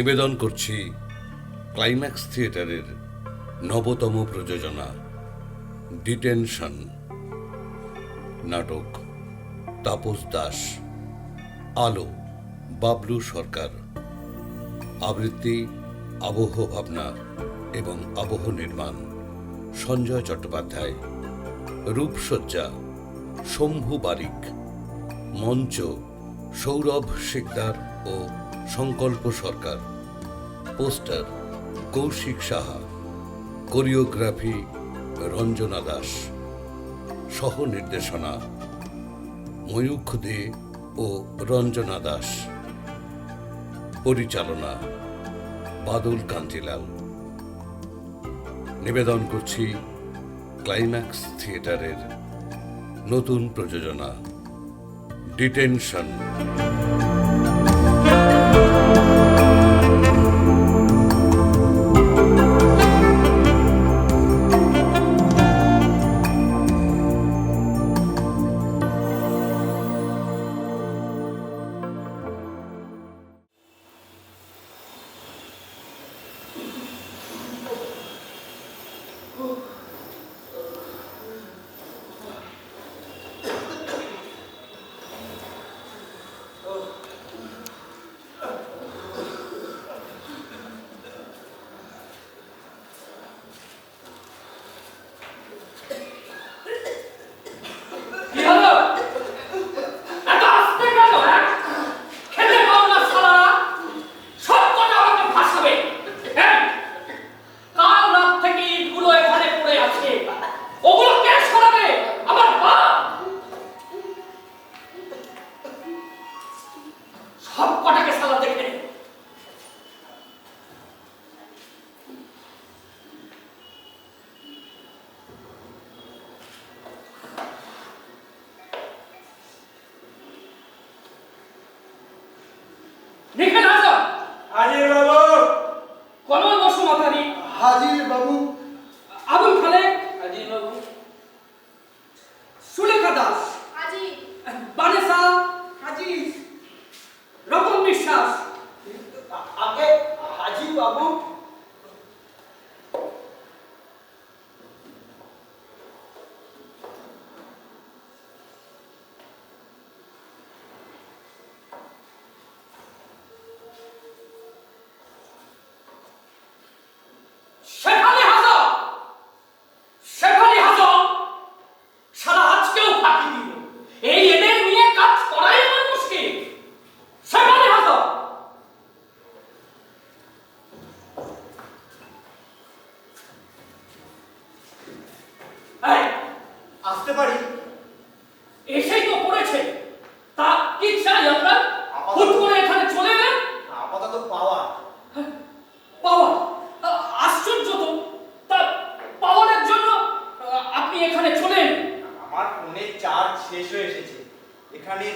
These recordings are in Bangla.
নিবেদন করছি ক্লাইম্যাক্স থিয়েটারের নবতম প্রযোজনা ডিটেনশন। নাটক তাপস দাস, আলো বাবলু সরকার, আবৃত্তি আবহ ভাবনা এবং আবহ নির্মাণ সঞ্জয় চট্টোপাধ্যায়, রূপসজ্জা শম্ভু বারিক, মঞ্চ সৌরভ শিকদার ও সংকল্প সরকার, পোস্টার কৌশিক সাহা, কোরিওগ্রাফি রঞ্জনা দাস, সহ নির্দেশনা ময়ূখ দে ও রঞ্জনা দাস, পরিচালনা বাদল কান্তিলাল। নিবেদন করছি ক্লাইম্যাক্স থিয়েটারের নতুন প্রযোজনা ডিটেনশন। হাজির বাবু। কমল বসুমাতারি হাজির বাবু। আবুল খালেক হাজির বাবু। সুলেখা দাস হাজির। বানেসা হাজির। রতন বিশ্বাস আগে হাজির বাবু। আসতে পারি? এসেই তো পড়েছে, তা কি চাই আমরা? হুট করে এখানে চলে এলেন? আপাতত পাওয়া। পাওয়ার? আশ্চর্য তো। তা পাওয়ারের জন্য আপনি এখানে চলে এলেন? আমার ফোনে চার্জ শেষ হয়ে এসেছে। এখানে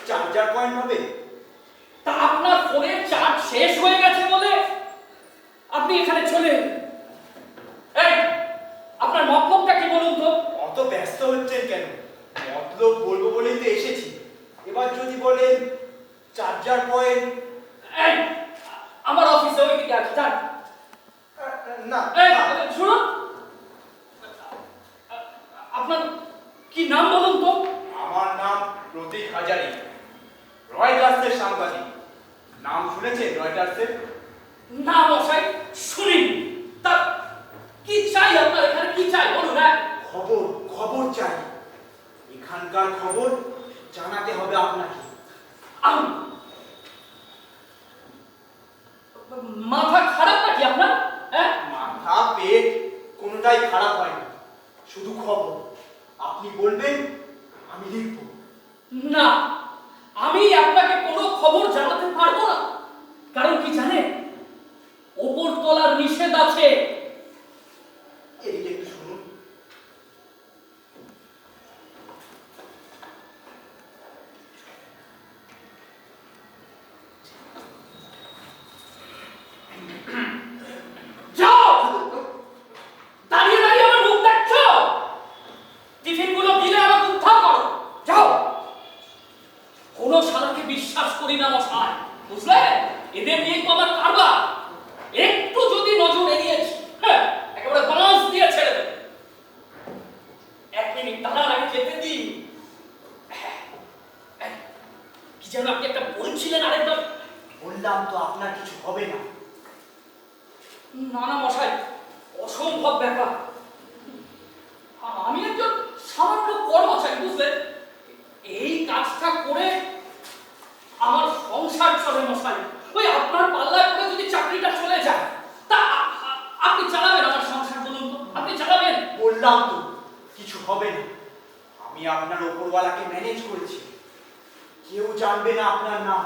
চার্জার পয়েন্ট হবে? তা আপনার ফোনের চার্জ শেষ হয়ে গেছে বলে আপনি এখানে চলে এলেন? এই, আপনার মতলবটা কি বলুন তো? অত ব্যস্ত হচ্ছেন কেন? মতলব বলবো বলেই তো এসেছি। এবার যদি বলেন চার্জার পয়েন্ট। এই, আমার অফিসে ওইদিকে আছে, যান। না, এই শুনুন, আপনার কি নাম বলুন তো? আমার নাম প্রতীক হাজারি, রয়টার্সের সাংবাদিক। নাম শুনেছেন রয়টার্সের? না মশাই, শুনিনি। তা কি চাই আপনার? এখানে কি চাই বলুন। খবর খবর চাই। এখানকার খবর জানাতে হবে আপনাকে। আমি মাথা খারাপ নাকি আপনার? হ্যাঁ, মাথা পেট কোনোটাই খারাপ হয় না, শুধু খবর। আপনি বলবেন, আমি লিখব। না, আমি আপনাকে কোনো খবর জানাতে পারবো না। কারণ কি জানেন? ওপর তলার নিষেধ আছে। এদিকে একটু শুনুন। যাও! দাঁড়িয়ে দাঁড়িয়ে আমার মুখ দেখছো? টিফিনগুলো দিলে আমাকে উদ্ধার করো। যাও! কোনো শালাকে বিশ্বাস করি না মশাই, বুঝলে? এদের নিয়ে ব্যাপার। আমি একজন সামান্য কর্মচারী, বুঝলেন? এই কাজটা করে আমার সংসার চলে মশাই। ওই আপনার পাল্লায় করে যদি চাকরিটা চলে যায়, তা আপনি চালাবেন আমার সংসার? বলুন তো, আপনি চালাবেন? বললাম তো কিছু হবে না। আমি আপনার ওপরওয়ালাকে ম্যানেজ করেছি, কেউ জানবে না আপনার নাম।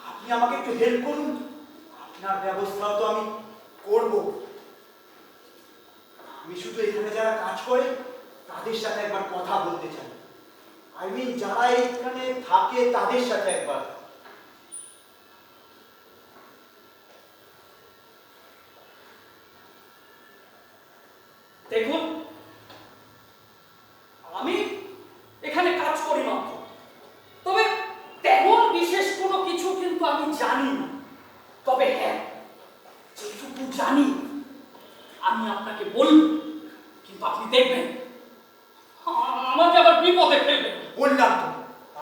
আপনি আমাকে একটু হেল্প করুন, আপনার ব্যবস্থাও তো আমি করব। আমি শুধু এখানে যারা কাজ করে তাদের সাথে একবার কথা বলতে চাই। যারা এখানে থাকে তাদের সাথে একবার। দেখুন, আমি এখানে কাজ করি মাত্র, তবে তেমন বিশেষ কোনো কিছু কিন্তু আমি জানি না। তবে হ্যাঁ, যেটুকু জানি আমি আপনাকে বলব, কিন্তু আপনি দেখবেন আমাকে আবার বিপদে ফেলবেন। বললাম তো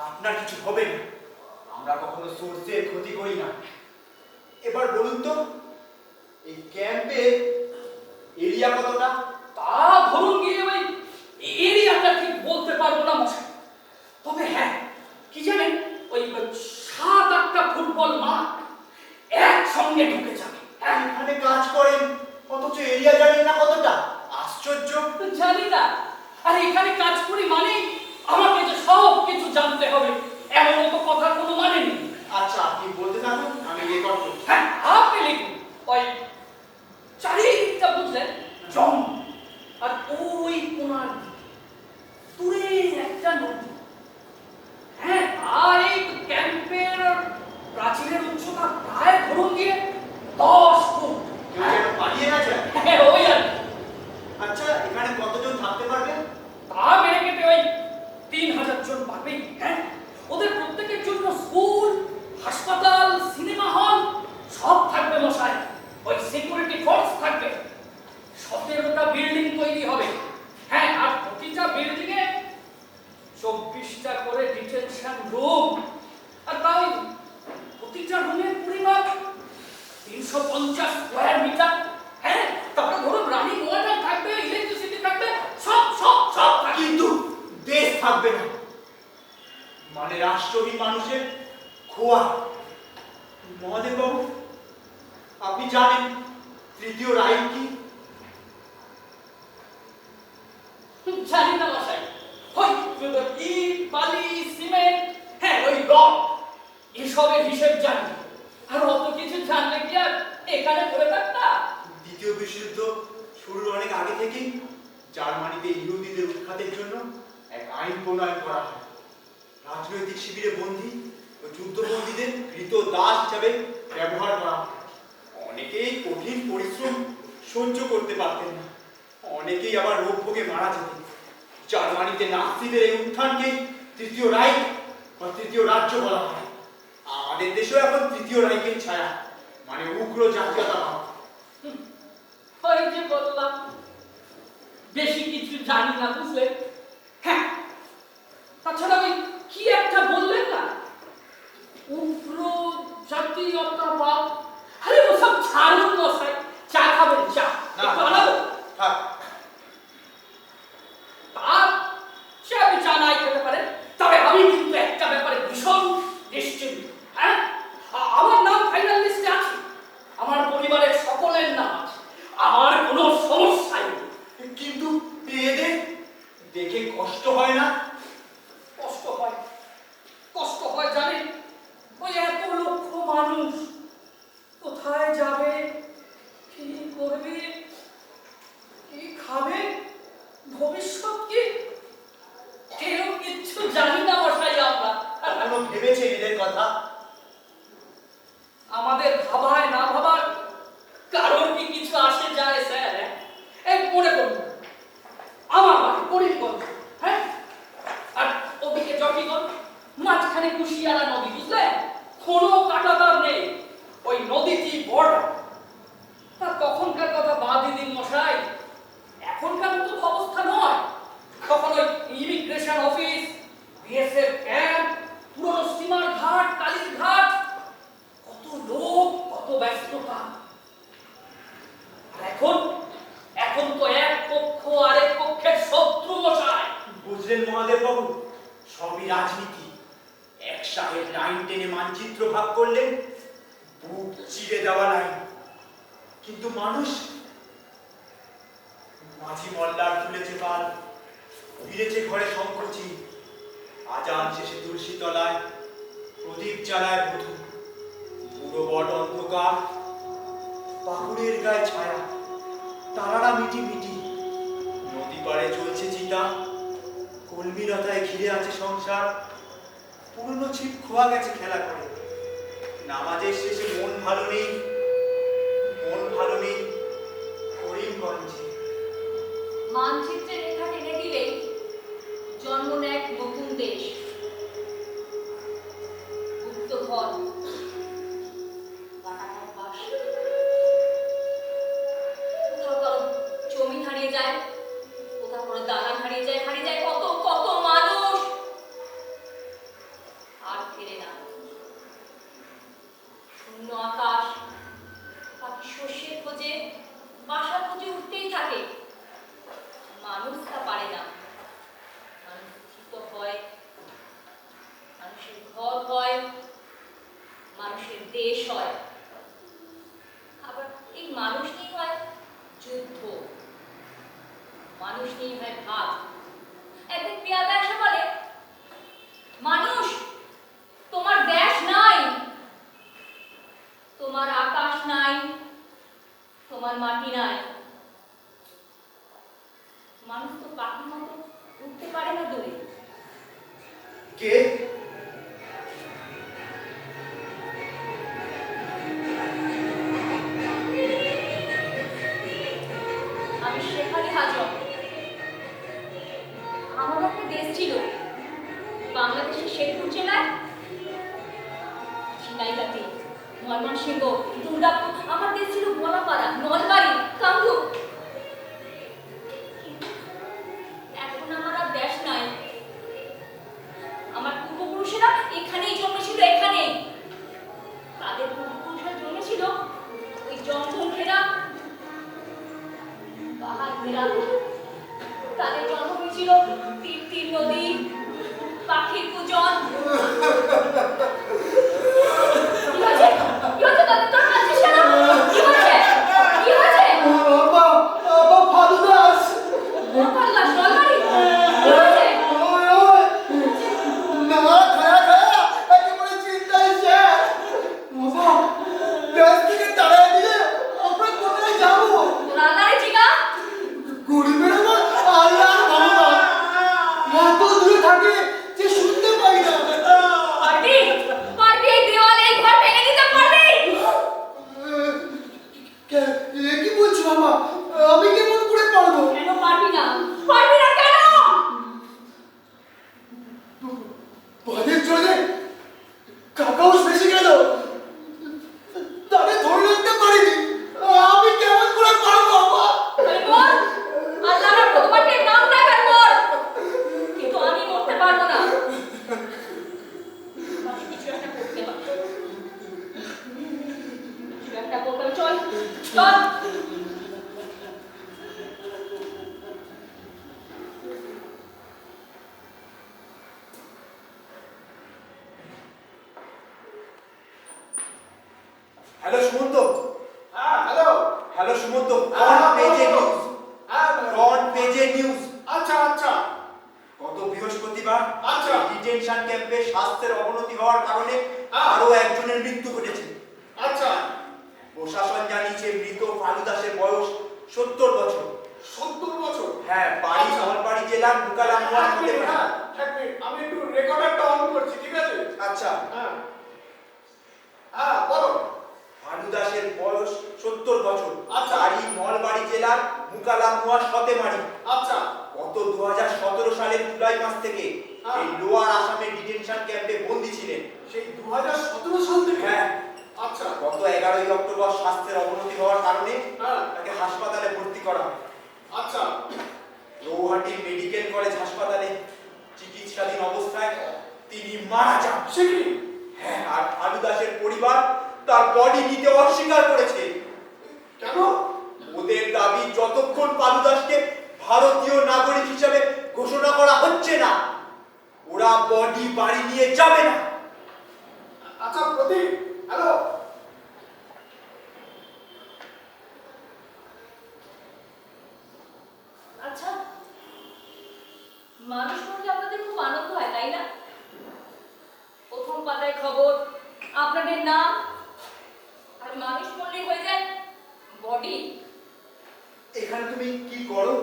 আপনার কিছু হবে না, আমরা কখনো সোর্সের ক্ষতি করি না। এবার বলুন তো এই ক্যাম্পের এরিয়া কতটা? তা ধরুন গিয়ে ওই এরিয়াটা ঠিক বলতে পারবো না মশাই, তবে হ্যাঁ কি জানেন, ওই 7-8টা ফুটবল মাঠ একসঙ্গে ঢুকে যাবে। এখানে কাজ করেন অথচ এরিয়া জানেন না কতটা? আশ্চর্য। জানি না, আর এখানে কাজ করি মানে আমাকে যে সব কিছু জানতে হবে এমন তো কথার কোনো মানে নেই। আচ্ছা আপনি বলতে থাকুন, আমি রেকর্ড করছি। হ্যাঁ, আপনি লিখুন। ওই চারিদিকটা বুঝলেন জম, আর ওই কোনার দূরে একটা নদী। হ্যাঁ, আর এই ক্যাম্পের প্রাচীরের উচ্চতা প্রায় ধরুন দিয়ে 10 ফুট। কেউ যেন পালিয়ে না যায়। হ্যাঁ, ওই আর কি। আচ্ছা এখানে কতজন থাকতে পারবেন? তা মেরে কেটে ওই 3000 জন পাবেই। হ্যাঁ, ওদের প্রত্যেকের জন্য স্কুল, হাসপাতাল, সিনেমা হল সব থাকবে মশাই। ওই সিকিউরিটি ফোর্স থাকবে। 17টা বিল্ডিং তৈরি হবে। হ্যাঁ, আর প্রতিটা বিল্ডিং এ 24টা করে ডিটেনশন রুম, আর তাই প্রতিটা রুমের পরিমাপ 350 স্কয়ার মিটার। হ্যাঁ, তারপরে ধরুন রানিং ওয়াটার থাকবে, ইলেকট্রিসিটি থাকবে, সব সব সব থাকবে। কিন্তু দেশ থাকবে না, মানে রাষ্ট্রহীন মানুষের খোয়া। মহাদেব বাবু আপনি জানেন তৃতীয় রাইট কি? জানি না মশাই। ওই ইট, বালি, সিমেন্ট, হ্যাঁ ওই রড, এসবের হিসেব জানি। আর অত কিছু জানলে কি আর এখানে পড়ে থাকতাম? দ্বিতীয় বিশ্বযুদ্ধ শুরুর অনেক আগে থেকেই জার্মানিতে ইহুদিদের উৎখাতের জন্য এক আইন প্রণয়ন করা হয়। রাজনৈতিক শিবিরে বন্দী ও যুদ্ধবন্দীদের কৃত দাস হিসাবে ব্যবহার করা হয়। অনেকেই কঠিন পরিশ্রম সহ্য করতে পারতেন না, অনেকেই আবার রোগ ভোগে মারা যেতেন। জার্মানিতে নাৎসিদের এই উত্থানকে তৃতীয় রাইখ বা তৃতীয় রাজ্য বলা হয়। আমাদের দেশেও এখন তৃতীয় রাইখের ছায়া, মানে উগ্র জাতীয়তাবাদ। ওই যে বললাম বেশি কিছু জানি না, বুঝলে? হ্যাঁ, তাছাড়া ওই কি একটা বললেন না, উগ্র জাতীয়তাবাদ। আরে ওসব ছাড়ুন মশাই, চা খাবেন? চা একটু আনাবো? থাক। তার সে আপনি চা নাই খেতে পারেন, তবে আমি কিন্তু একটা ব্যাপারে ভীষণ নিশ্চিন্ত। হ্যাঁ, আমার নাম ফাইনাল লিস্টে আছে, আমার পরিবারের সকলের নাম আছে, আমার কোনো সমস্যা নেই। কিন্তু এদের রাজনীতি। এক সাহেব লাইন টেনে মানচিত্র ভাগ করলেন, বুক চিরে দেওয়া লাইন। কিন্তু মানুষ, মাঝি মল্লার তুলেছে পাল, ফিরেছে ঘরে শঙ্কচি। আজান শেষে তুলসী তলায় প্রদীপ জ্বালায় বধূ। বুড়ো বট অন্ধকার, পাকুড়ের গায়ে ছায়া, তারারা মিটি মিটি। নদী পাড়ে চলছে চিতা, কলমিলতায় ঘিরে আছে সংসার। পুরনো ছিপ খোয়া গেছে খেলা করে। নামাজের শেষে মন ভালো নেই, মন ভালো নেই করিমগঞ্জে। মানচিত্রে রেখা টেনে দিলেই জন্ম নেয় এক নতুন দেশ। গুপ্ত ঘর, বাটার বাস। কোথাও কারো জমি হারিয়ে যায়, কোথাও কারো দালান হারিয়ে যায়, হারিয়ে যায় কত কত মানুষ। আর ফেরে না। শূন্য আকাশ, পাখি শস্যের খোঁজে, বাসা খুঁজে উঠতেই থাকে। মানুষ তা পারে না। মানুষ স্থিত হয়, মানুষের ঘর হয়, মানুষের দেশ হয়। আবার এই মানুষ নিয়ে হয় যুদ্ধ, মানুষ নিয়ে হয় ভাগ। একদিন পেয়াদা এসে বলে, মানুষ, তোমার দেশ নাই, তোমার আকাশ নাই, তোমার মাটি নাই। মানুষ তো পাখির মতো উঠতে পারে না দূরে। কে? আমি শেফালি হাজম। আমার একটা দেশ ছিল বাংলাদেশের শেরপুর জেলায়, ঝিনাইগাতি, ময়মনসিংহ, দুর্গাপুর। আমার দেশ ছিল বলাপাড়া, নলবাড়ি, কামরূপ। এখন আমার আর দেশ নাই। আমার পূর্বপুরুষেরা এখানেই জন্মেছিল, এখানেই। তাদের পূর্বপুরুষরা জন্মেছিল ওই জঙ্গল ঘেরা, পাহাড় ঘেরা। তাদের জন্ম হয়েছিল তীর তীর নদী, পাখির পূজন। কি হয়েছে? কি হয়েছে? তোর কাছে সেনা কি হয়েছে? কি হয়েছে? ফালুদাস পাল্লা নলবাড়ি কি হয়েছে? না খায়া খায়া একেবারে চিন্তায় শেষ। বাবা, দেশ থেকে তাড়াই দিলে আমরা কোথায় যাবো? তোর আল্লাহরে জিগা। গরিবের আমার আল্লাহর ভগবান এত দূরে থাকে যে শুনতে পাই না। পারবি? পারবি এই দেওয়ালে এই ঘর ভেঙে দিতে পারবি? এ কি বলছো বাবা? আমি কেমন করে পারবো? কেন পারবি না? পারবি না কেন? বাদের চলে কাকাও বেশি গেল, তাকে ধরে রাখতে পারিনি। আমি কেমন করে পারবো বাবা? তাহলে বল, আল্লাহর ভগবানের নাম রাখার বল। কিন্তু আমি মরতে পারবো না। আমাকে কিছু একটা করতে হবে। কিছু একটা করতে হবে। চল চল। Hello Sumanta. Hello. Hello Sumanta, front পেজে নিউজ, ফ্রন্ট পেজে নিউজ। আচ্ছা আচ্ছা গত বৃহস্পতিবার আচ্ছা। ডিটেনশন ক্যাম্পে স্বাস্থ্যের অবনতি হওয়ার কারণে আরো একজনের মৃত্যু ঘটেছে। আচ্ছা। প্রশাসন জানিয়েছে মৃত ফালুদাসের বয়স 70 বছর। 70 বছর? হ্যাঁ, বাড়ি আচ্ছা। নলবাড়ি জেলার মুকালামুয়া এক হতে মিনিট, পারে। এক মিনিট, আমি একটু রেকর্ডারটা অন করছি, ঠিক আছে? আচ্ছা, হ্যাঁ হ্যাঁ বলো। ফালুদাসের বয়স 70 বছর। আচ্ছা। বাড়ি নলবাড়ি জেলার মুকালামুয়া সতেমারি। আচ্ছা গত 2017 সালের জুলাই মাস থেকে হ্যাঁ। এই লোয়ার আসামের ডিটেনশন ক্যাম্পে বন্দী ছিলেন। সেই 2017 সাল থেকে? হ্যাঁ। আচ্ছা গত 11ই অক্টোবর স্বাস্থ্যের অবনতি হওয়ার কারণে হ্যাঁ। তাকে হাসপাতালে ভর্তি করা হয়। আচ্ছা গৌহাটি মেডিকেল কলেজ হাসপাতালে চিকিৎসাধীন অবস্থায় তিনি মারা যান। সে কি? হ্যাঁ, আর ফালুদাসের পরিবার তার বডি নিতে অস্বীকার করেছে। কেন? ওদের দাবি যতক্ষণ ফালুদাসকে ভারতীয় নাগরিক হিসেবে ঘোষণা করা হচ্ছে না, ওরা ওরা বডি বাড়ি নিয়ে যাবে না। আচ্ছা প্রদীপ, হ্যালো। আচ্ছা, মানুষ মরলে আপনাদের খুব আনন্দ হয় তাই না? প্রথম পাতায় খবর, আপনাদের নাম, আর মানুষ মরলে হয়ে যায় বডি। এখানে তুমি কি করো?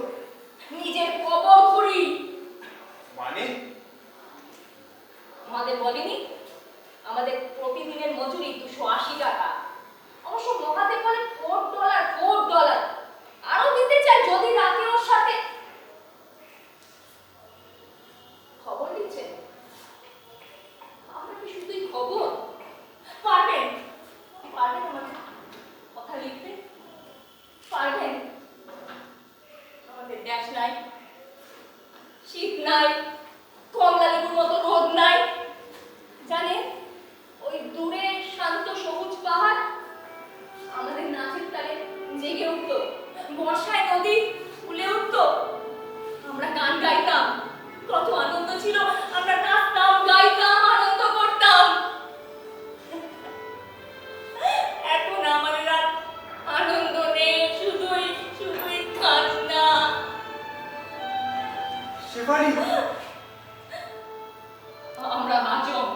নিজের কবর খুঁড়ি। মানে? আমাদের বলেনি আমাদের প্রতিদিনের মজুরি 280 টাকা। অবশ্য মহাদেব বলে $4 আরো দিতে চাই যদি রাতে ওর সাথে খবর দিচ্ছেন। আমরা কি শুধুই খবর? পারবেন পারবেন আমাদের কথা লিখতে? পারবেন? আমাদের ড্যাশ নাই, শীত নাই, কমলা লেবুর মতো রোদ নাই। জানেন, ওই দূরে শান্ত সবুজ পাহাড় আমাদের নাচের তালে জেগে উঠতো, বর্ষায় নদী ফুলে উঠতো, আমরা গান গাইতাম, কত আনন্দ ছিল। আমরা নাচতাম, গাইতাম, আনন্দ করতাম। এখন আমাদের আর আনন্দ নেই, শুধুই শুধুই কান্না। শেফালি, আমরা আজম।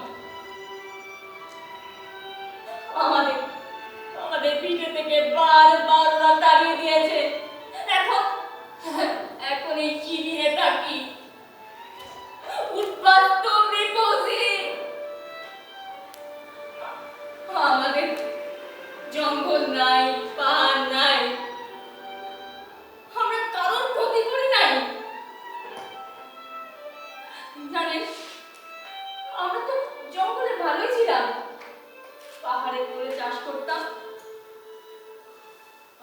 আমাদের আমাদের পিঠে থেকে বারবার ওরা তাড়িয়ে দিয়েছে। এখন এখন এই শিবিরে থাকি, উদ্বাস্ত রিপোজি। আমাদের জঙ্গল নাই, পাহাড় নাই, আমরা কারোর ক্ষতি করি নাই। জানেন, আমরা তো জঙ্গলে ভালোই ছিলাম, পাহাড়ে করে চাষ করতাম,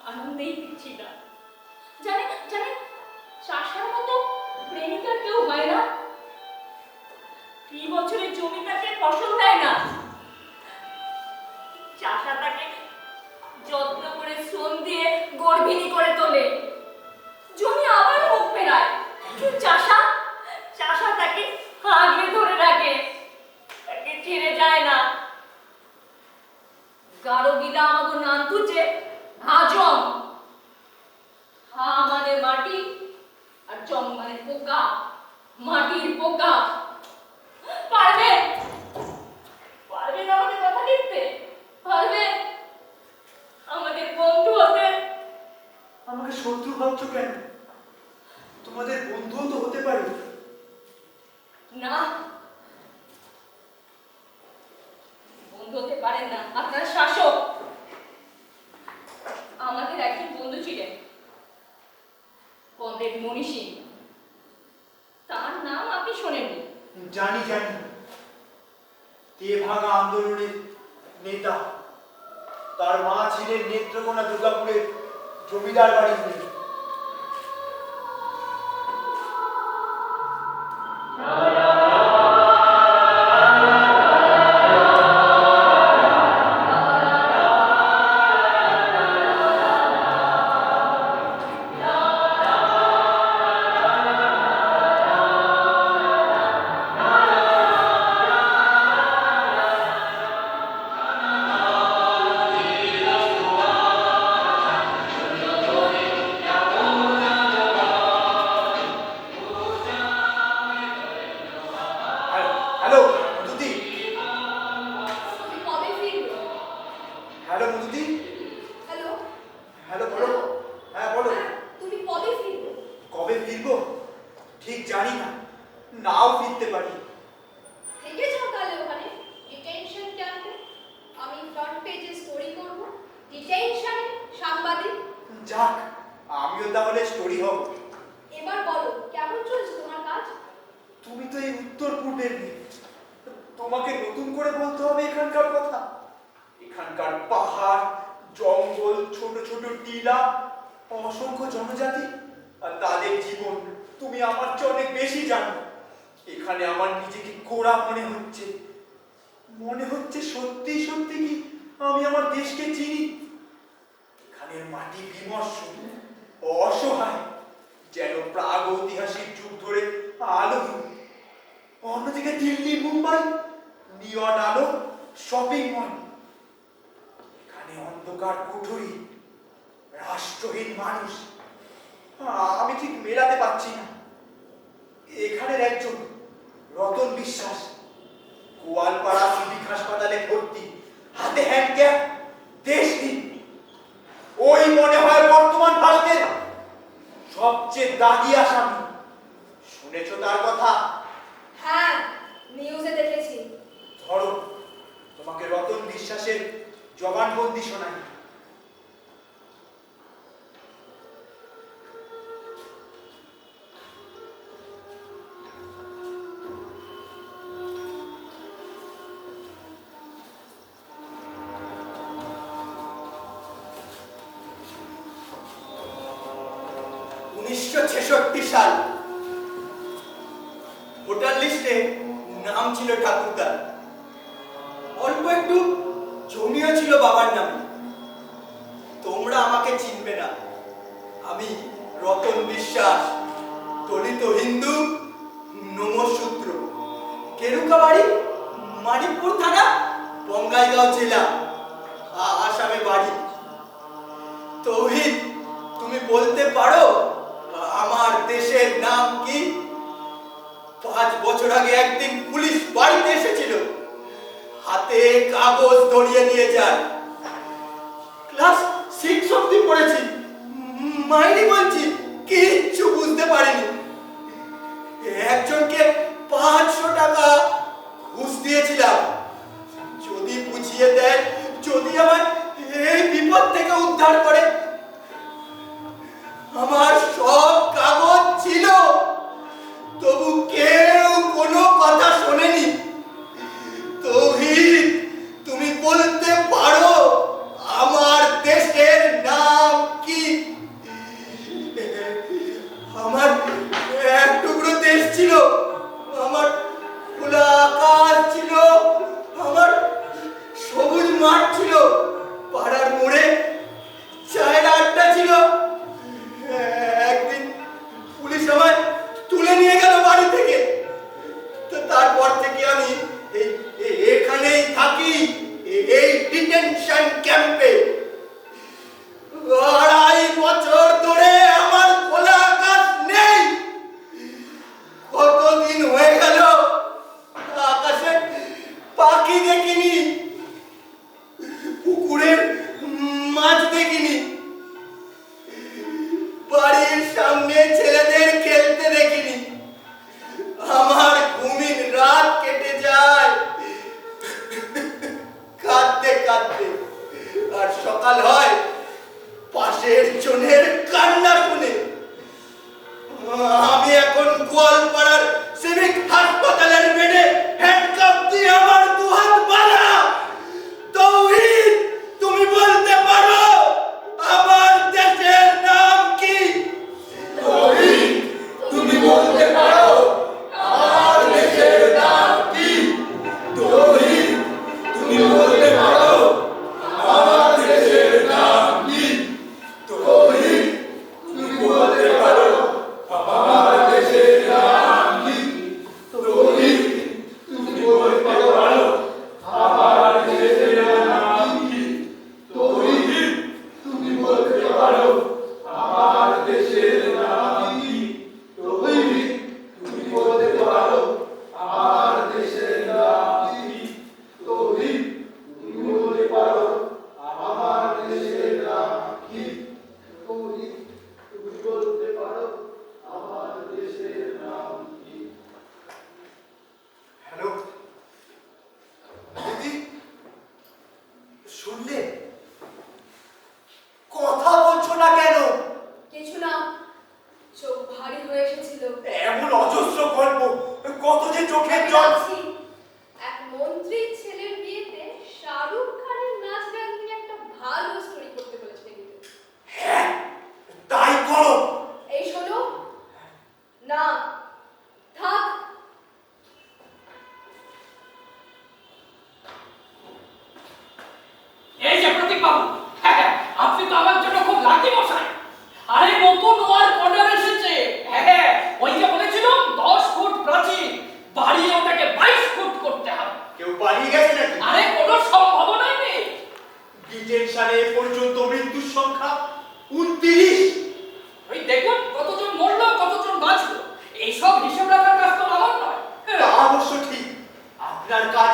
আনন্দেই ছিলাম। জানেন জানেন, চাষার মতো প্রেমিকার কেউ হয় না। 3 বছরের জমি তাকে ফসল দেয় না, চাষা তাকে যত্ন করে শ্রম দিয়ে গর্ভিণী করে তোলে, জমি আবার মুখ ফেরায়। কিন্তু চাষা চাষা তাকে আগলে ধরে রাখে, তাকে ছেড়ে যায় না। গাঢ় গিলা আমাকে নাম তুচে হাজম। হা মানে মাটি, আর জম মানে পোকা, মাটির পোকা। পারবেন পারবেন আমাদের কথা লিখতে? পারবেন আমাদের বন্ধু হতে? আমাকে শত্রু ভাবছো কেন? তোমাদের বন্ধুও তো হতে পারি। না, বন্ধু হতে পারেন না, আপনার শাসক। আমাদের একজন বন্ধু ছিলেন, কমরেড মণি সিং। তার নাম আপনি শোনেননি? জানি জানি, তেভাগা আন্দোলনের নেতা। তার মা ছিলেন নেত্রকোনা দুর্গাপুরের জমিদার বাড়ির মেয়ে। হ্যালো মধুদি। তুমি কবে ফিরবে? হ্যালো মধুদি। হ্যালো হ্যালো বলো। হ্যাঁ বলো। তুমি কবে ফিরবে? কবে ফিরবো ঠিক জানি না, নাও ফিরতে পারি। থেকে যাও তাহলে ওখানে ডিটেনশন ক্যাম্পে। আমি ফ্রন্ট পেজে স্টোরি করব, ডিটেনশনে সাংবাদিক। যাক, আমিও তাহলে স্টোরি হব। এবার বলো, কেমন চলছে তোমার কাজ? তুমি তো এই উত্তর পূর্বের মেয়ে, তোমাকে নতুন করে বলতে হবে এখানকার কথা। এখানকার পাহাড়, জঙ্গল, ছোট ছোট টিলা, অসংখ্য জনজাতি আর তাদের জীবন তুমি আমার চেয়ে অনেক বেশি জানো। এখানে আমার নিজেকে গোড়া মনে হচ্ছে সত্যি সত্যি কি আমি আমার দেশকে চিনি। এখানের মাটি বিমর্ষ, অসহায়, যেন প্রাগৈতিহাসিক যুগ ধরে আলোহীন। অন্যদিকে শপিং মল, এখানে অন্ধকার কুঠুরি, রাষ্ট্রহীন মানুষ। আমি ঠিক মেলাতে পারছি না। এখানের একজন রতন বিশ্বাস গোয়ালপাড়া সিভিক হাসপাতালে ভর্তি, হাতে হ্যান্ডক্যাপ, দেশহীন। ওই মনে হয় বর্তমান ভারতের সবচেয়ে দাগি আসামি। শুনেছো তার কথা? হ্যাঁ, নিউজে দেখেছি। ধরো, তোমাকে রতন বিশ্বাসের জবানবন্দি শোনাই। সাল ভোটার লিস্টে নাম ছিল ঠাকুরদার, অল্প একটু জমিও ছিল বাবার নামে। তোমরা আমাকে চিনবে না, আমি রতন বিশ্বাস, দলিত হিন্দু, নমশূদ্র, কেরুকা বাড়ি, মানিকপুর থানা, বঙ্গাইগাঁও জেলা, আসামে বাড়ি। তৌহিদ, তুমি বলতে পারো আমার দেশের নাম কি? 5 বছর আগে একদিন পুলিশ বাড়িতে এসেছিল, হাতে কাগজ ধরিয়ে নিয়ে যায়। ক্লাস 6 অবধি পড়েছি, মাইনে বলছি, কিচ্ছু বুঝতে পারিনি। একজনকে 500 টাকা ঘুষ দিয়েছিলাম, যদি বুঝিয়ে দেয়, যদি আমার এই বিপদ থেকে উদ্ধার করে। আমার সব কাগজ ছিল, তবু কেউ কোনো কথা শোনেনি। তৌহিদ, তুমি বলতে পারো আমার দেশের নাম কি? আমার এক টুকরো দেশ ছিল, আমার খোলা আকাশ ছিল, আমার সবুজ মাঠ ছিল, পাড়ার মোড়ে চায়ের আড্ডা ছিল। একদিন পুলিশ আমায় তুলে নিয়ে গেল বাড়ি থেকে। তো তারপর থেকে আমি এখানেই থাকি, এই ডিটেনশন ক্যাম্পে। 2.5 বছর ধরে আমার খোলা আকাশ নেই। কতদিন হয়ে গেল আকাশে পাখি দেখিনি, পুকুরের মাছ দেখিনি, বাড়ির সামনে ছেলেদের খেলতে দেখিনি। আমার ঘুমিন রাত কেটে যায় কাঁদতে কাঁদতে, আর সকাল হয় পাশের জনের কান্না শুনে। আমি এখন গোয়ালপাড়ার সিভিক হাসপাতালের বেডে হ্যান্ডকাপ দিয়ে আমার দুহাত বাঁধা। তৌহিদ, তুমি বলতে পারো আমার দেশের নাম কি? তৌহিদ, তুমি বলতে পারো আমার দেশের নাম কি? তৌহিদ, তুমি বলতে পারো আমার দেশের নাম কি? তৌহিদ, তুমি বলতে পারো আমার দেশের নাম কি? তৌহিদ, তুমি বলতে পারো আমার দেশের নাম কি? তৌহিদ, তুমি বলতে পারো আমার দেশের নাম কি? তৌহিদ, তুমি বলতে পারো আমার দেশের নাম কি? তৌহিদ, তুমি বলতে পারো আমার দেশের নাম কি? তৌহিদ, তুমি বলতে পারো আমার দেশের নাম কি? হ্যালো দিদি, শুনলে? কথা বলছো না কেন? কিছু না, চোখ ভারী হয়ে এসেছিল। এমন অজস্র গল্প, কত যে চোখের জল। ভাবছি, এক মন্ত্রীর ছেলের বিয়েতে শাহরুখ খানের নাচ গান নিয়ে একটা ভালো স্টোরি করতে বলেছে কিন্তু। হ্যাঁ, তাই করো। এই শোনো না, থাক। এই যে প্রতীক বাবু, আপনি তো আমার জন্য খুব লাকি মশাই। আরে নতুন ওয়ার্ক অর্ডার এসেছে। ওই যে বলেছিলাম 10 ফুট প্রাচীর, বাড়িয়ে ওটাকে 22 ফুট করতে হবে। কেউ পালিয়ে গেছে নাকি? আরে কোনো এইসব হিসেব রাখার কাজ তো আমার নয়। তা অবশ্য ঠিক, আপনার কাজ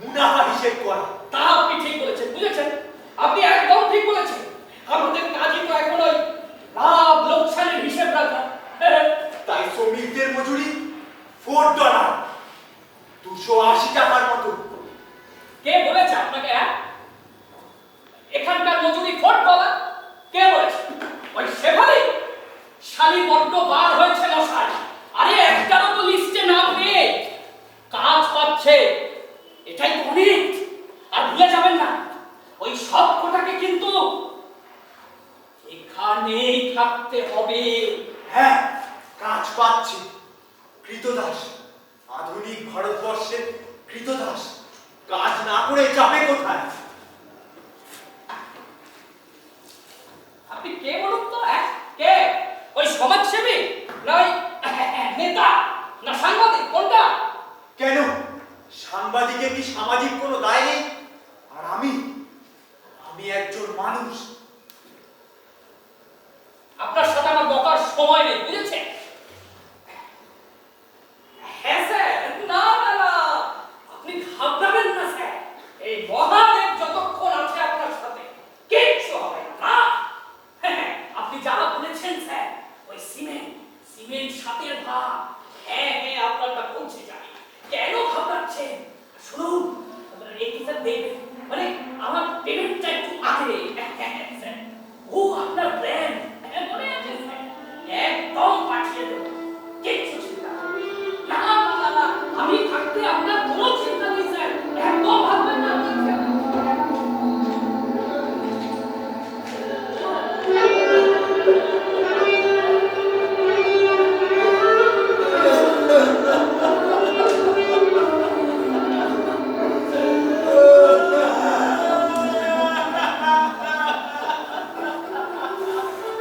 মুনাফা হিসেব করা। তা আপনি ঠিক বলেছেন, বুঝেছেন? আপনি একদম ঠিক বলেছেন। আমাদের কাজই তো এখন ওই লাভ লোকসানের হিসেব রাখা। তাই শ্রমিকদের মজুরি $4, 280 টাকার মতো। কে বলেছে আপনাকে? এখানকার মজুরি $4? কে বলেছে? ওই শেফালি শালি বড্ড বার হয়েছে মশাই। আরে একটারও তো লিস্টে নাম নেই, কাজ পাচ্ছে, এটাই তো অনেক। আর ভুলে যাবেন না, ওই সব কটাকে কিন্তু এখানেই থাকতে হবে। হ্যাঁ, কাজ পাচ্ছে। কৃতদাস, আধুনিক ভারতবর্ষের কৃতদাস কাজ না করে যাবে কোথায়? আপনি কে বলুন তো? কে? ওই সমাজসেবী না ওই নেতা না সাংবাদিক, কোনটা? কেন, সাংবাদিকের কি সামাজিক কোনো দায় নেই? আর আমি একজন মানুষ। আপনার সাথে আমার বকার সময় নেই, বুঝেছেন? হ্যাঁ স্যার, না না না, আপনি ঘাবড়াবেন না স্যার। এই মহাদেব যতক্ষণ আছে আপনার সাথে কিচ্ছু হবে না। হ্যাঁ, আপনি যা বলেছেন স্যার, ওই সিমেন্ট সাতের ভাগ, হ্যাঁ হ্যাঁ আপনারটা পৌঁছে যাবে। কেন ঘাবড়াচ্ছেন? শুনুন, আপনার এই স্যার দেখবেন, মানে আমার পেমেন্টটা একটু আগে। স্যার, ও আপনার ব্র্যান্ড মনে আছে স্যার, একদম পাঠিয়ে দেবো, কিচ্ছু চিন্তা করবেন না। না না না, আমি থাকতে আপনার কোনো চিন্তা নেই স্যার, একদম ভাববেন না আপনি স্যার।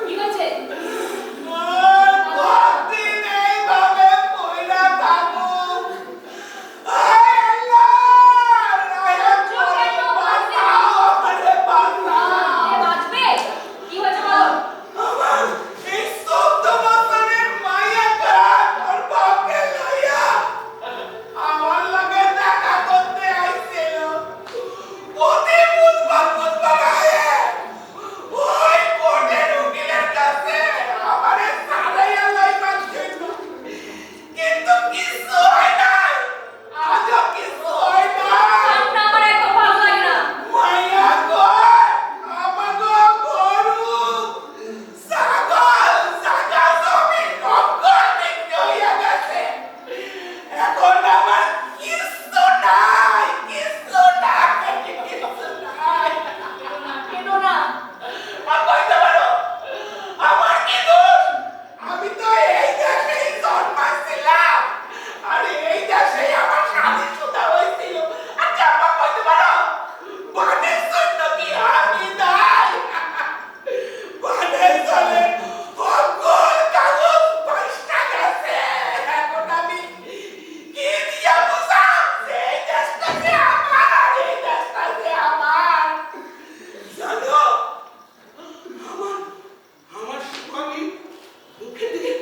কি হয়েছে? এ বাঁচবে? কি হয়েছে বলো? আপনার আমার একদম ভালো লাগে না। এখন আমার কিছু নাই, কিছু নাই, কিছু নাই। কেঁদো না। কইতে পারো আমার কি দোষ? আমি তো এই দেশেই জন্মাইছিলাম, আর এই দেশেই আমার স্বামী সুতা হয়েছিল। আচ্ছা আমার কইতে পারো বানের জন্য কি আমি দায়? বানের জলে সকল কাগজ পয়সা গেছে। এখন আমি কি দিয়া বুঝাম যে এই দেশটা যে আমার, আর এই দেশটা যে আমার? জানো, আমার স্বামী মুখের দিকে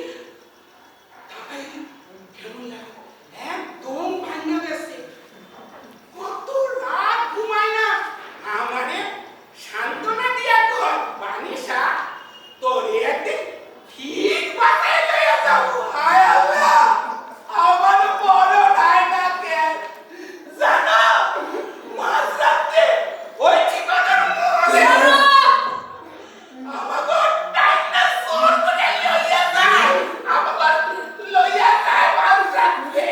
তাকাই কেমন লাগে, একদম ভাঙা গেছে। কত রাত ঘুমায় না, আমারে সান্ত্বনা দিয়া কর বানিসা তোর একদিন ঠিক বাসায় লইয়া যাবো। হায় আল্লাহ, আমার বড় নাই না কেন জানো, মাঝরাতে ওই ঠিকানার মোড়ে আমাকে টাইনা সর করে লইয়া যায়, আমাকে লইয়া যায় মাঝরাতে।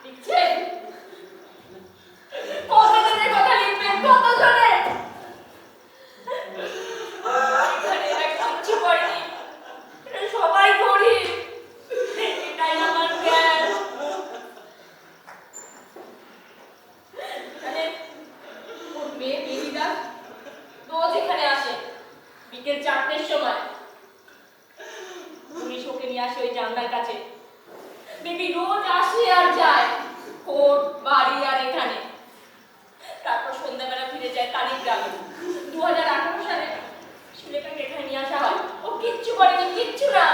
লিখছেন? কতজনের কথা লিখবেন, কতজনের? এখানে আর কিচ্ছু করেনি, এরা সবাই গরিব, এটাই আমার জ্ঞান। জানেন, ওর মেয়ে বেবিদা রোজ এখানে আসে বিকেল 4টের সময়। পুলিশ ওকে নিয়ে আসে ওই জানলার কাছে। বেবি রোজ আসে আর যায়, কোর্ট, বাড়ি আর এখানে। তারপর সন্ধ্যাবেলা ফিরে যায় তারিখ গ্রামে। 2018 সালে ছেলেটাকে এখানে নিয়ে আসা হয়। ও কিচ্ছু করেনি, কিচ্ছু না।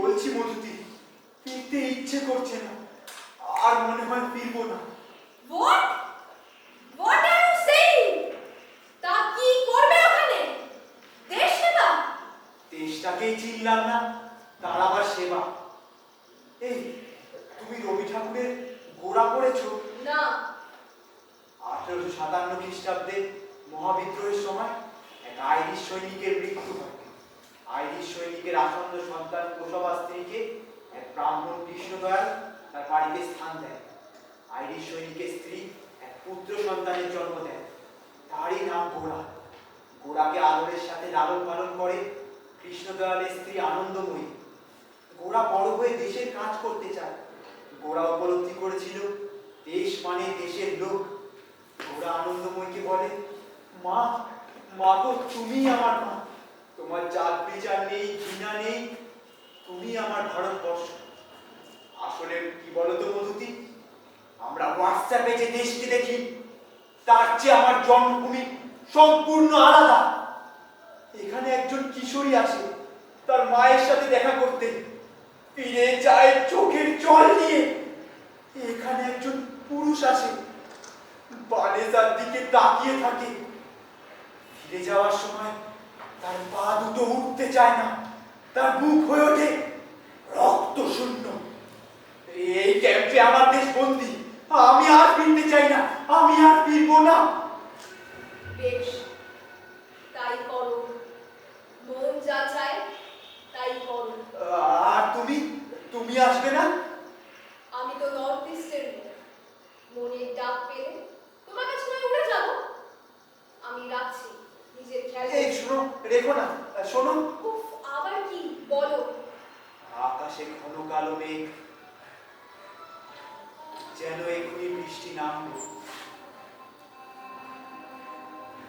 বলছি মধুতি, ফিরতে ইচ্ছে করছে না, আর মনে হয় ফিরবো না। What? What are you saying? তা কি করবে ওখানে? দেশ সেবা? দেশটাকেই চিনলাম না, তার আবার সেবা। এই, তুমি রবি ঠাকুরের গোড়া পড়েছো? না। 1857 খ্রিস্টাব্দে মহাবিদ্রোহের সময় এক আইরিশ সৈনিকের মৃত্যু হয়। আইরিশ সৈনিকের আসন্ন সন্তান প্রসবা স্ত্রীকে এক ব্রাহ্মণ কৃষ্ণদয়াল তার বাড়িতে স্থান দেয়। আইরিশ সৈনিকের স্ত্রী এক পুত্র সন্তানের জন্ম দেয়, তারই নাম গোরা। গোরাকে আদরের সাথে লালন পালন করে কৃষ্ণদয়ালের স্ত্রী আনন্দময়ী। গোরা বড় হয়ে দেশের কাজ করতে চায়। গোরা উপলব্ধি করেছিল দেশ মানে দেশের লোক। গোরা আনন্দময়ীকে বলে, মা, মা গো, তুমি আমার মা। তোমার জাত বিচার নেই, ঘৃণা নেই, তুমি আমার ভারতবর্ষ। আসলে কি বলতো মধুতি, আমরা হোয়াটসঅ্যাপে যে দেশকে দেখি তার চেয়ে আমার জন্মভূমি সম্পূর্ণ আলাদা। এখানে একজন কিশোরী আসে তার মায়ের সাথে দেখা করতে, ফিরে যায় চোখের জল নিয়ে। এখানে একজন পুরুষ আসে, বালেজার দিকে তাকিয়ে থাকে, ফিরে যাওয়ার সময় তার পা দুটো উঠতে চায় না, তার মুখ হয়ে ওঠে রক্ত শূন্য। এই ক্যাম্পে আমার দেশ বন্দী, আমি আর ফিরতে চাই না, আমি আর ফিরবো না। বেশ, তাই করো। মন যা চায় তাই করো। আর তুমি, তুমি আসবে না? আমি তো নর্থ ইস্টের মেয়ে। মনের ডাক পেলে তোমার কাছে নয় উড়ে যাবো। আমি রাখছি, নিজের খেয়াল এই রেখো। শোনো, রেখো না, শোনো। উফ, আবার কি বলো? আকাশে ঘন কালো মেঘ, যেন এখনই বৃষ্টি নামবে।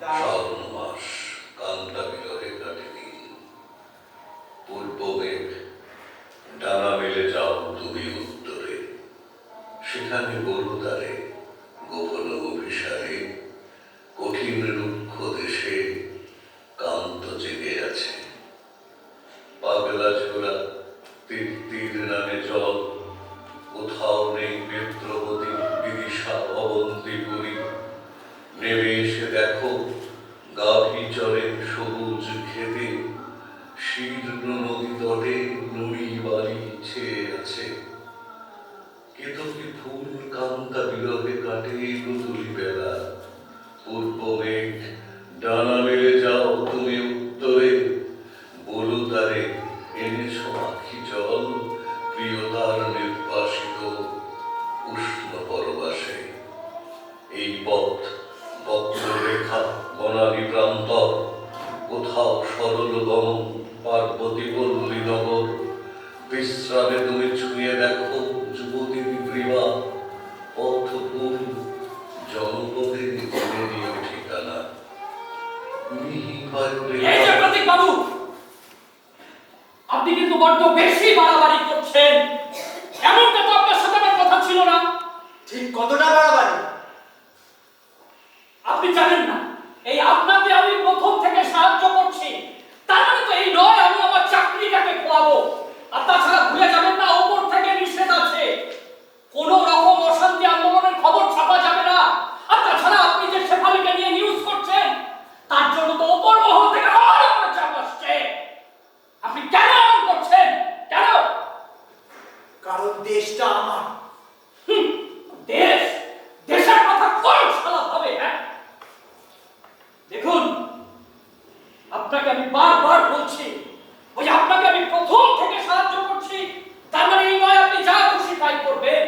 তাই শ্রাবণ মাস কান্তা বিরহে কাটেনি। পূর্ব মেঘ ডানা মেলে যাও তুমি উত্তরে, সেখানে বরুদারে গোপন অভিসারে কঠিন রুক্ষ দেশে কান্ত জেগে আছে। পাগলা ঝোলা তীর তীর নামে জল, কোথাও নেই বিদ্রোহী বিদিশা অবন্তি পুরী। নেমে এসে দেখো গাভী চরে সবুজ খেতে, শীর্ণ নদী তটে নুড়ি বাড়ি ছেয়ে আছে। কেতকী ফুল কান্তা বিরহে কাটে গুতুলি বেলা। পূর্ব মেঘ ডানা মেলে যাও তুমি উত্তরে, বলো তারে এনেছো আখি জল প্রিয়তার নির্বাসিত উষ্ণ পরবাসে। এই পথ বক্ররেখা বনানী প্রান্তর, কোথাও সরল গমন পার্বতী পল্লী নগর। বিশ্রামে তুমি ছুঁয়ে দেখো যুবতী বিপ্রিমা, পথ ফুল জনপদে জেনে ঠিকানা। এই যে প্রতীক বাবু, আপনি কিন্তু বড্ড বেশি বাড়াবাড়ি করছেন। এমনটা তো আপনার সাথে আমার কথা ছিল না। ঠিক কতটা বাড়াবাড়ি? আপনি জানেন না, এই আপনাকে আমি প্রথম থেকে সাহায্য করছি, তার মানে তো এই নয় আমি আমার চাকরিটাকে খোয়াবো। আর তাছাড়া ভুলে যাবেন না, ওপর থেকে নিষেধ আছে, কোন রকম অশান্তি আন্দোলনের খবর ছাপা যাবে না। আর তাছাড়া আপনি যে শেফালিকে নিয়ে নিউজ করছেন, তার জন্য তো ওপর মহল থেকে আমার উপরে চাপ আসছে। আপনি কেন এমন করছেন? কেন? কারণ দেশটা আমার। দেশ, দেশের কথা কোন শালা হবে? হ্যাঁ, দেখুন, আপনাকে আমি বারবার বলছি, ওই আপনাকে আমি প্রথম থেকে সাহায্য করছি, তার মানে এই নয় আপনি যা খুশি তাই করবেন।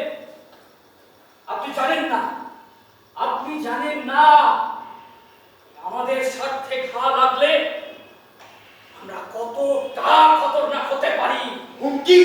আপনি জানেন না, আপনি জানেন না আমাদের স্বার্থে ঘা লাগলে আমরা কতটা খতরনাক হতে পারি। হুমকি?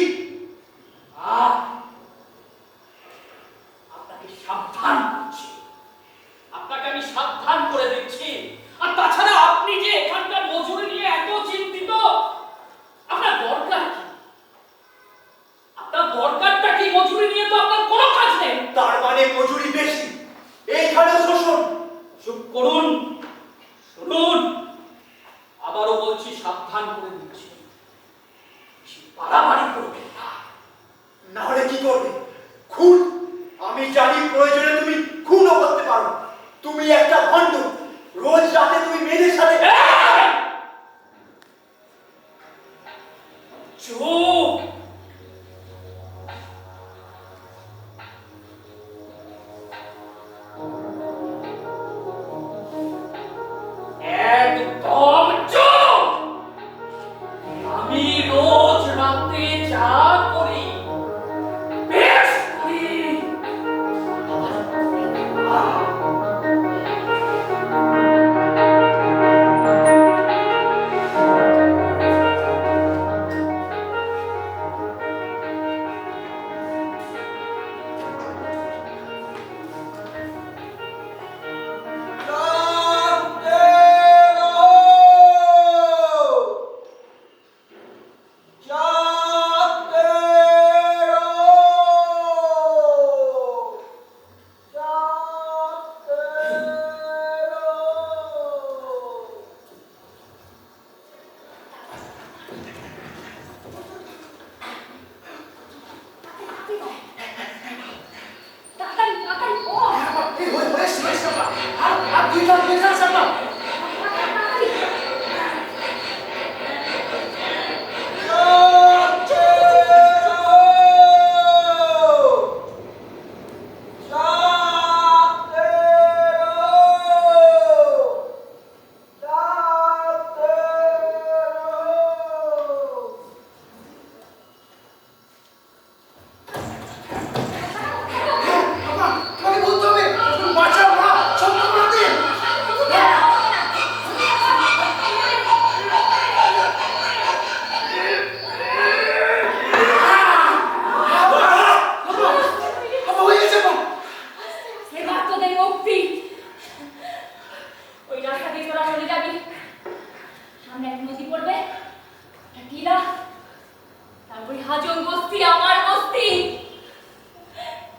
হাজং বস্তি আমার বস্তি,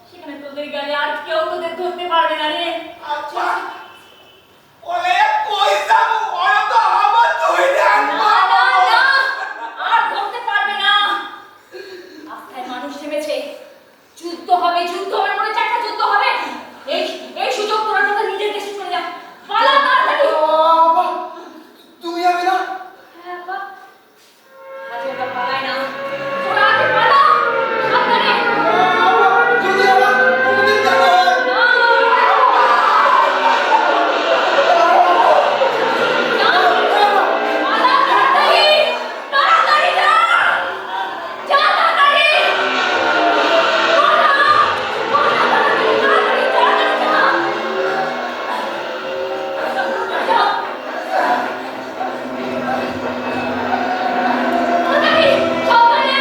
সেখানে তোদের গেলে আর কেউ তোদের ধরতে পারবে না রে। আচ্ছা ওলে কই যাব ওরা তো আমার তুই দেন না না না, আর ধরতে পারবে না। রাস্তায় মানুষ নেমেছে, যুদ্ধ হবে মনে চারটা যুদ্ধ হবে। এই এই সুযোগ তোরা তোদের নিজের দেশে চলে যা, পালা তাড়াতাড়ি। বাবা, তুমি যাবে না? হ্যাঁ বাবা, হাজংরা পালায় না, তোরা আগে পালা, সাবধানে। বাবা, যদি আমার কোনোদিন দেখা হয়। না না, পালা তাড়াতাড়ি, তাড়াতাড়ি যা, যা তাড়াতাড়ি, পালা, পালা তাড়াতাড়ি, তাড়াতাড়ি যা। তাড়াতাড়ি, সাবধানে।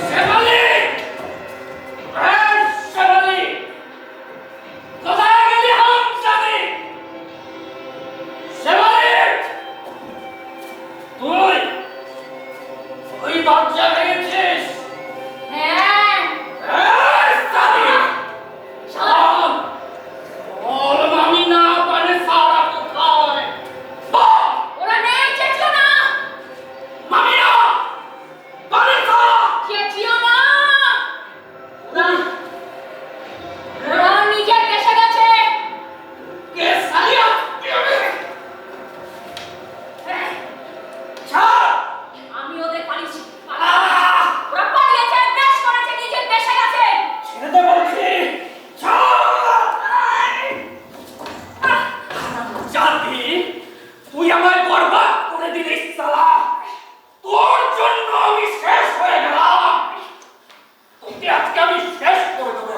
শেফালি! এই শেফালি! কোথায় গেলি হারামজাদি? শেফালি! তুই দরজা ভেঙেছিস? হ্যাঁ, এই জাদি! শোন! ওর মামি না পারে সারা কোথায়? বল! ওরা নেই, চেঁচিও না, মামি না! পারে সারা! চেঁচিও না। ওরা নিজের দেশে গেছে। কে সালিয়া? ছাড়! আমি ওদের পালিয়েছি। আহ! ওরা পালিয়েছে, দেশ করেছে, নিজের দেশে গেছে। ছেড়ে দে বলছি! ছাড়! জাতি, তুই আমায় বরবাদ করে দিলিস সালা! তোর জন্য আমি শেষ হয়ে গেলাম! তোকে আজকে আমি শেষ করে দেবো!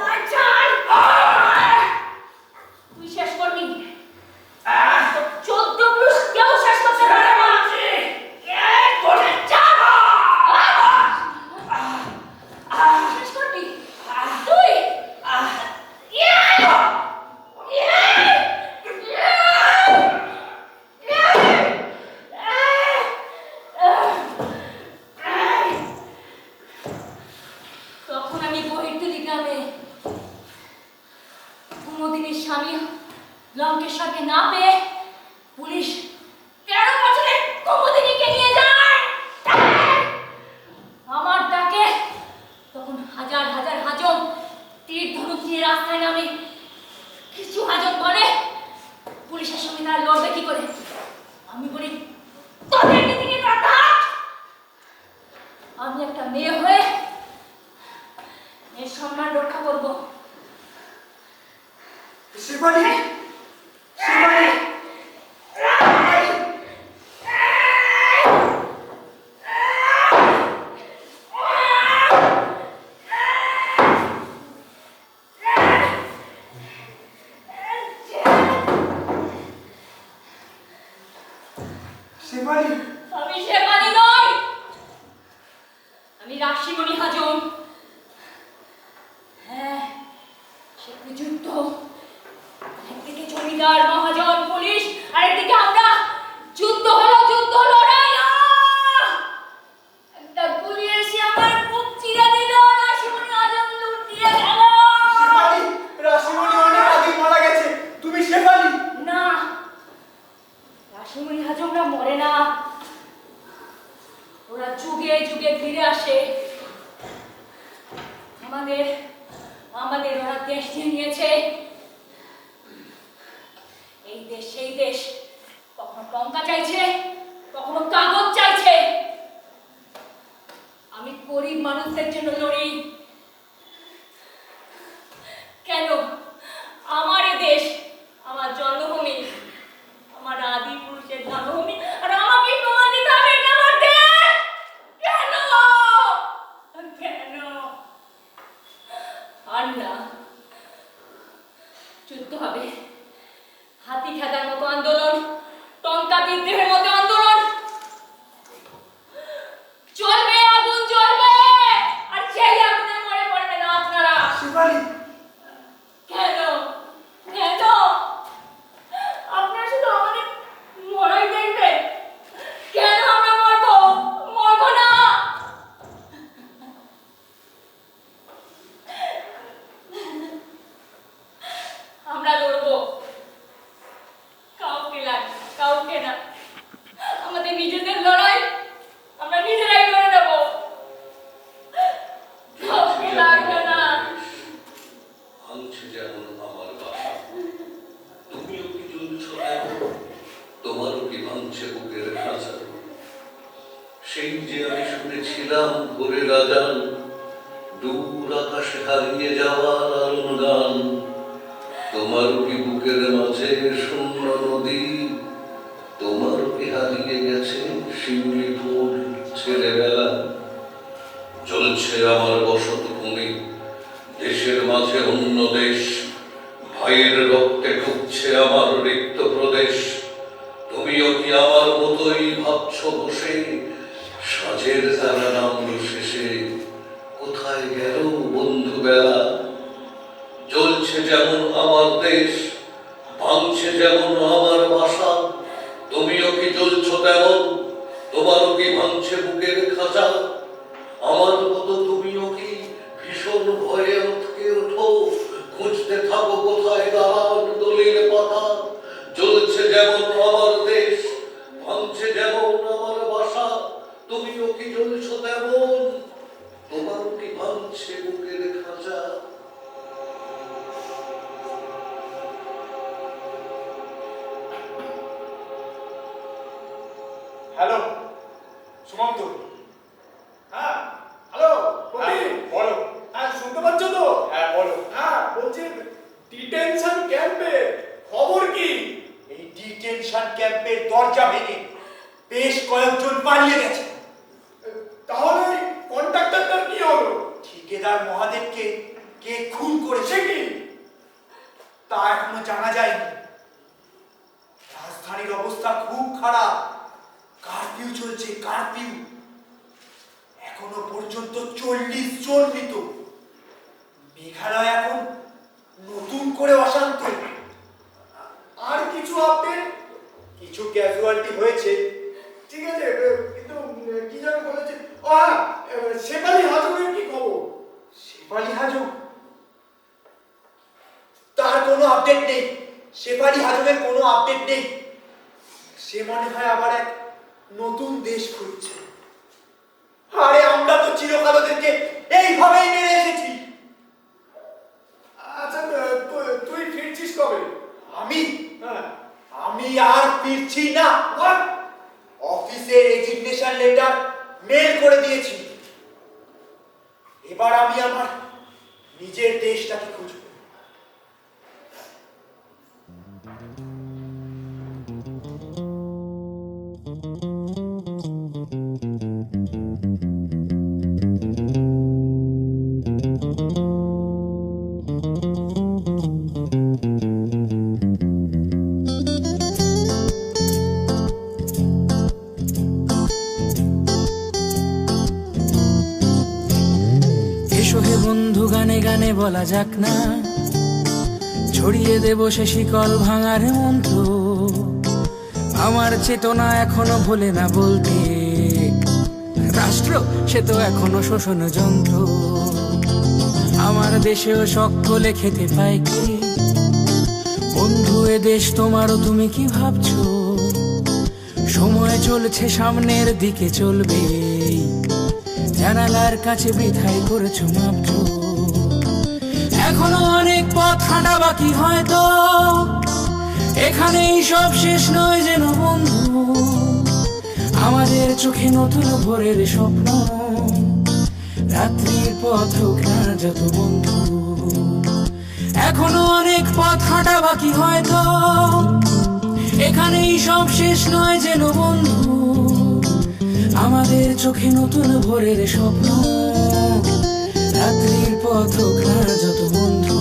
তুই শেষ করবি, আহ! 14 পুরুষ কেউ শেষ করতে ছেড়ে পারবে দে না। বলছি! এই করে যা! শেষ করবি তুই। তখন আমি বহির্তুলি গ্রামে কুমুদিনীর স্বামী লঙ্কেশ্বরকে না পেয়ে পুলিশ 13 বছরের কুমুদিনীকে নিয়ে যায়। আমার ডাকে তখন হাজার হাজার হাজং তীর ধনুক নিয়ে রাস্তায় নামে। কিছু হাজং বলে পুলিশের সঙ্গে তারা লড়বে কি করে। আমি বলি তোদের নীতিকে তারা থাক। আমি একটা মেয়ে হয়ে এর সম্মান রক্ষা করব। শেফালি, শেফালি, শেফালি, আমি শেফালি নই, আমি রাশিমণি হাজং। হ্যাঁ, সে যুদ্ধ, একদিকে জমিদার মহাজন পুলিশ, আর একদিকে আমরা। যুদ্ধ হলো লড়াই। একটা গুলি এসে আমার বুক চিরে দিল, রাশিমণি হাজং লুটিয়ে গেল। শেফালি, রাশিমণি অনেক আগে মারা গেছে। তুমি শেফালি। না, রাশিমণি হাজংরা মরে না, ওরা যুগে যুগে ফিরে আসে। আমাদের আমাদের ওরা দেশ দিয়ে নিয়েছে। এই দেশ সেই দেশ, কখনো টঙ্কা চাইছে, কখনো কাগজ চাইছে। আমি গরিব মানুষদের জন্য লড়ি। কেন? আমার এ দেশ, আমার জন্মভূমি, আমার আদি পুরুষের জন্মভূমি, আর আমাকে প্রমাণ দিতে হবে এটা আমার দেশ। কেন? কেন? আর না, যুদ্ধ হবে, হাতি খেদার মতো আন্দোলন, টঙ্কা বিদ্রোহের মতো আন্দোলন চলবে, আগুন জ্বলবে, আর সেই আগুনে মরে পড়বে না আপনারা। শেফালি, কেন? কেন? সেই যে আমি শুনেছিলাম ভোরের আজান, দূর আকাশে হারিয়ে যাওয়ার আলোর গান। তোমারও কি বুকের মাঝে শূন্য নদী, তোমারও কি হারিয়ে গেছে শিউলি ফুল ছেলেবেলা? চলছে আমার বসত ভূমি, দেশের মাঝে অন্য দেশ, ভাইয়ের রক্তে ঢুকছে আমার রিক্ত প্রদেশ। তুমিও কি আমার মতোই ভাবছ বসে, সাজের তারা নামলো শেষে, কোথায় গেল বন্ধু বেলা? জ্বলছে যেমন আমার দেশ, ভাঙছে যেমন আমার বাসা, তুমিও কি জ্বলছ তেমন, তোমারও কি ভাঙছে বুকের খাঁচা? আমার মতো তুমিও কি ভীষণ ভয়ে উঠকে ওঠো, খুঁজতে থাকো কোথায় দাঁড়ান দলিল পাতা? জ্বলছে যেমন আমার দেশ, ভাঙছে যেমন আমার বাসা, তুমিও কি জ্বলছ তেমন, তোমারও কি ভাঙছে বুকের খাঁচা? হ্যালো সুমন্ত। হ্যাঁ হ্যালো হ্যাঁ, বলো। হ্যাঁ শুনতে পাচ্ছ তো? হ্যাঁ বলো। হ্যাঁ বলছি ডিটেনশন ক্যাম্পে খবর কি? এই ডিটেনশন ক্যাম্পের দরজা ভেঙে বেশ কয়েকজন পালিয়ে গেছে। তাহলে কন্ট্রাক্টরটার কি হলো? ঠিকাদার মহাদেবকে কে খুন করেছে সে কি? তা এখনো জানা যায়নি। রাজধানীর অবস্থা খুব খারাপ, কারফিউ চলছে, কারফিউ। এখনো পর্যন্ত 40 জন মৃত। মেঘালয় এখন নতুন করে অশান্ত। আর কিছু আপডেট? কিছু ক্যাজুয়ালিটি হয়েছে। ঠিক আছে কিন্তু কি যেন বলেছে? শেফালি হাজমের কি খবর? শেফালি হাজম, তার কোনো আপডেট নেই। শেফালি হাজমের কোনো আপডেট নেই। সে মনে হয় আবার এক নতুন দেশ খুঁজছে। আরে আমরা তো চিরকাল ওদেরকে এইভাবেই মেরে এসেছি। আচ্ছা তুই ফিরছিস কবে? আমি হ্যাঁ আমি আর ফিরছি না। What? অফিসে রেজিগনেশন লেটার মেল করে দিয়েছি। এবার আমি আমার নিজের দেশটাকে খুঁজব। এসো হে বন্ধু গানে গানে বলা যাক না, ছড়িয়ে দেব সে শিকল ভাঙার মন্ত্র। আমার চেতনা এখনো ভোলে না বলতে, রাষ্ট্র সে তো এখনো শোষণ যন্ত্র। আমার দেশেও সকলে খেতে পায় কি? বন্ধু এ দেশ তোমারও, তুমি কি ভাবছো? সময় চলছে সামনের দিকে চলবে, জানালার কাছে বৃথাই করেছো মাত্র। এখনো অনেক পথ হাঁটা বাকি হয়তো, এখানেই সব শেষ নয় যেন বন্ধু। আমাদের চোখে নতুন ভোরের স্বপ্ন, রাত্রির পথ হোক না যত বন্ধু। এখনো অনেক পথ হাঁটা বাকি হয়তো, এখানেই সব শেষ নয় যেন বন্ধু। আমাদের চোখে নতুন ভোরের স্বপ্ন, রাত্রির পথ হোক না যত বন্ধু।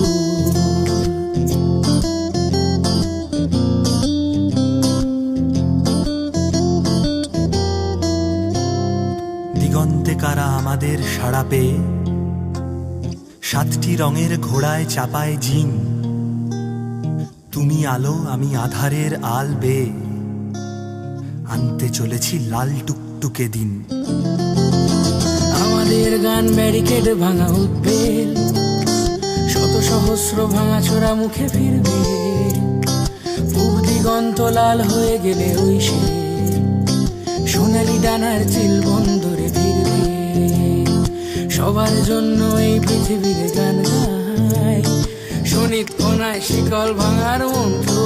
দিগন্তে কারা আমাদের সাড়া পেয়ে, 7টি রঙের ঘোড়ায় চাপায় জিন। তুমি আলো আমি আধারের আল বেয়ে, আনতে চলেছি লাল টুকটুকে দিন। আমাদের গান ব্যারিকেড ভাঙা উঠবেল, শত সহস্র ভাঙা ছোড়া মুখে ফিরবে। পূব দিগন্ত লাল হয়ে গেলে ওই সে সোনালি ডানার চিল বন্দরে ফিরবে। সবার জন্য এই পৃথিবীর গান গায়, শোনিত কোনায় শিকল ভাঙার মন্ত্র।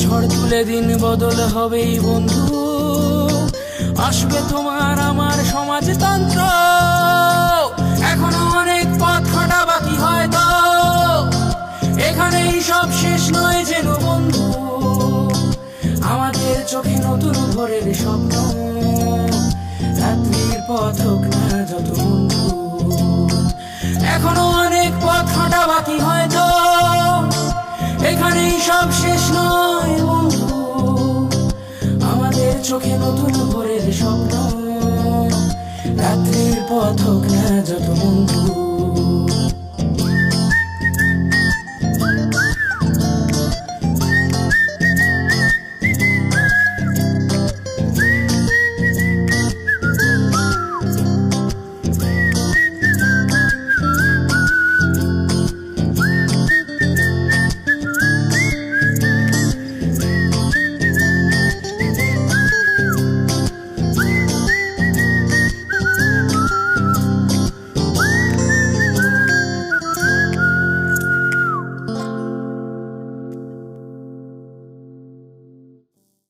ঝড় তুলে দিন বদল হবেই বন্ধু, আসবে তোমার আমার সমাজতন্ত্র। এখনো অনেক পথ হাঁটা বাকি হয়তো, এখানেই সব শেষ নয় যেন বন্ধু। আমাদের চোখে নতুন ভোরের স্বপ্ন, রাত্রির পথ হোক না যত বন্ধু। এখনো অনেক পথ হাঁটা বাকি হয়তো, এখানেই সব শেষ নয় বন্ধু। আমাদের চোখে নতুন ভোরের স্বপ্ন, রাত্রির পথ হোক না যত বন্ধু।